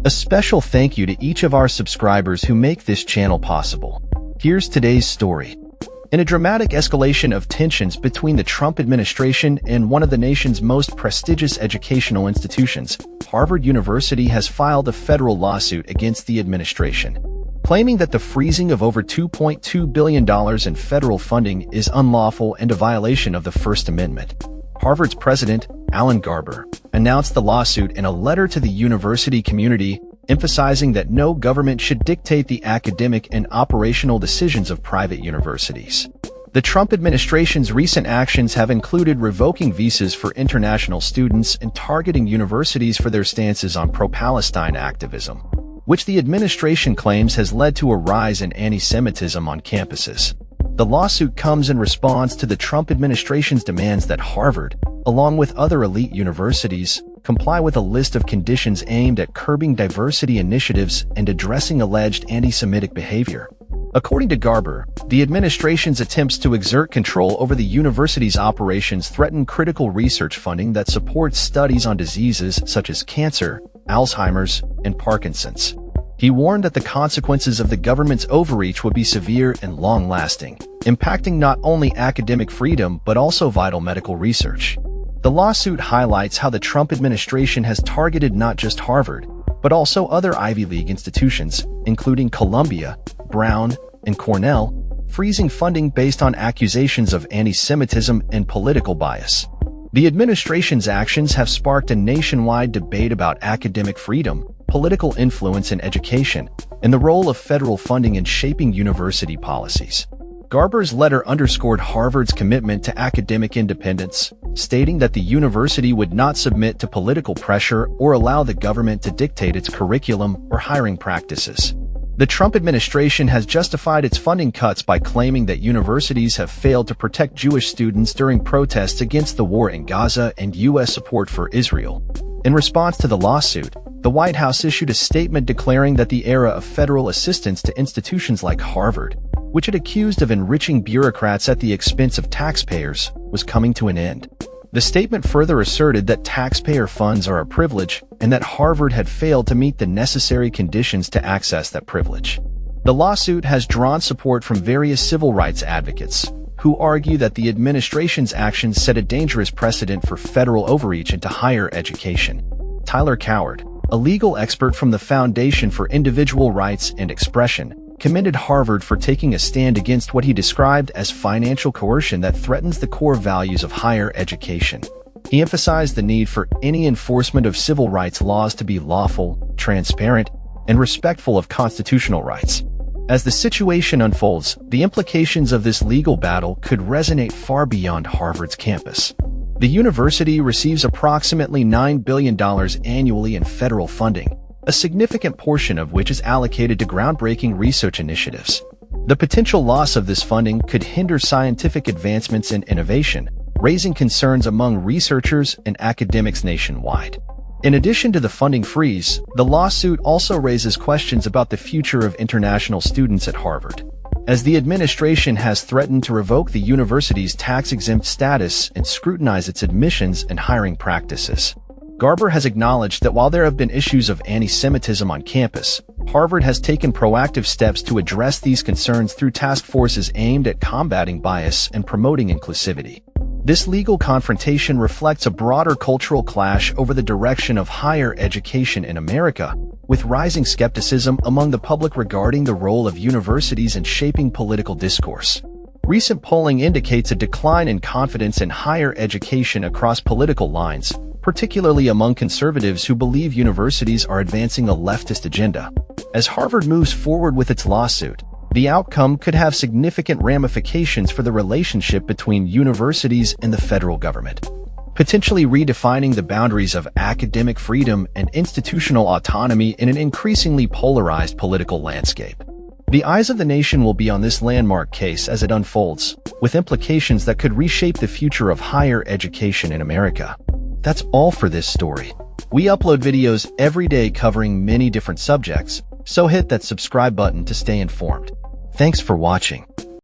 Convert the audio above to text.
A special thank you to each of our subscribers who make this channel possible. Here's today's story. In a dramatic escalation of tensions between the Trump administration and one of the nation's most prestigious educational institutions, Harvard University has filed a federal lawsuit against the administration, claiming that the freezing of over $2.2 billion in federal funding is unlawful and a violation of the First Amendment. Harvard's president, Alan Garber, announced the lawsuit in a letter to the university community, emphasizing that no government should dictate the academic and operational decisions of private universities. The Trump administration's recent actions have included revoking visas for international students and targeting universities for their stances on pro-Palestine activism, which the administration claims has led to a rise in anti-Semitism on campuses. The lawsuit comes in response to the Trump administration's demands that Harvard, along with other elite universities, comply with a list of conditions aimed at curbing diversity initiatives and addressing alleged anti-Semitic behavior. According to Garber, the administration's attempts to exert control over the university's operations threaten critical research funding that supports studies on diseases such as cancer, Alzheimer's, and Parkinson's. He warned that the consequences of the government's overreach would be severe and long-lasting, impacting not only academic freedom but also vital medical research. The lawsuit highlights how the Trump administration has targeted not just Harvard, but also other Ivy League institutions, including Columbia, Brown, and Cornell, freezing funding based on accusations of anti-Semitism and political bias. The administration's actions have sparked a nationwide debate about academic freedom, political influence in education, and the role of federal funding in shaping university policies. Garber's letter underscored Harvard's commitment to academic independence, stating that the university would not submit to political pressure or allow the government to dictate its curriculum or hiring practices. The Trump administration has justified its funding cuts by claiming that universities have failed to protect Jewish students during protests against the war in Gaza and U.S. support for Israel. In response to the lawsuit, the White House issued a statement declaring that the era of federal assistance to institutions like Harvard, which it accused of enriching bureaucrats at the expense of taxpayers, was coming to an end. The statement further asserted that taxpayer funds are a privilege and that Harvard had failed to meet the necessary conditions to access that privilege. The lawsuit has drawn support from various civil rights advocates, who argue that the administration's actions set a dangerous precedent for federal overreach into higher education. Tyler Coward, a legal expert from the Foundation for Individual Rights and Expression, commended Harvard for taking a stand against what he described as financial coercion that threatens the core values of higher education. He emphasized the need for any enforcement of civil rights laws to be lawful, transparent, and respectful of constitutional rights. As the situation unfolds, the implications of this legal battle could resonate far beyond Harvard's campus. The university receives approximately $9 billion annually in federal funding, a significant portion of which is allocated to groundbreaking research initiatives. The potential loss of this funding could hinder scientific advancements and innovation, raising concerns among researchers and academics nationwide. In addition to the funding freeze, the lawsuit also raises questions about the future of international students at Harvard, as the administration has threatened to revoke the university's tax-exempt status and scrutinize its admissions and hiring practices. Garber has acknowledged that while there have been issues of anti-Semitism on campus, Harvard has taken proactive steps to address these concerns through task forces aimed at combating bias and promoting inclusivity. This legal confrontation reflects a broader cultural clash over the direction of higher education in America, with rising skepticism among the public regarding the role of universities in shaping political discourse. Recent polling indicates a decline in confidence in higher education across political lines, particularly among conservatives who believe universities are advancing a leftist agenda. As Harvard moves forward with its lawsuit, the outcome could have significant ramifications for the relationship between universities and the federal government, potentially redefining the boundaries of academic freedom and institutional autonomy in an increasingly polarized political landscape. The eyes of the nation will be on this landmark case as it unfolds, with implications that could reshape the future of higher education in America. That's all for this story. We upload videos every day covering many different subjects, so hit that subscribe button to stay informed. Thanks for watching.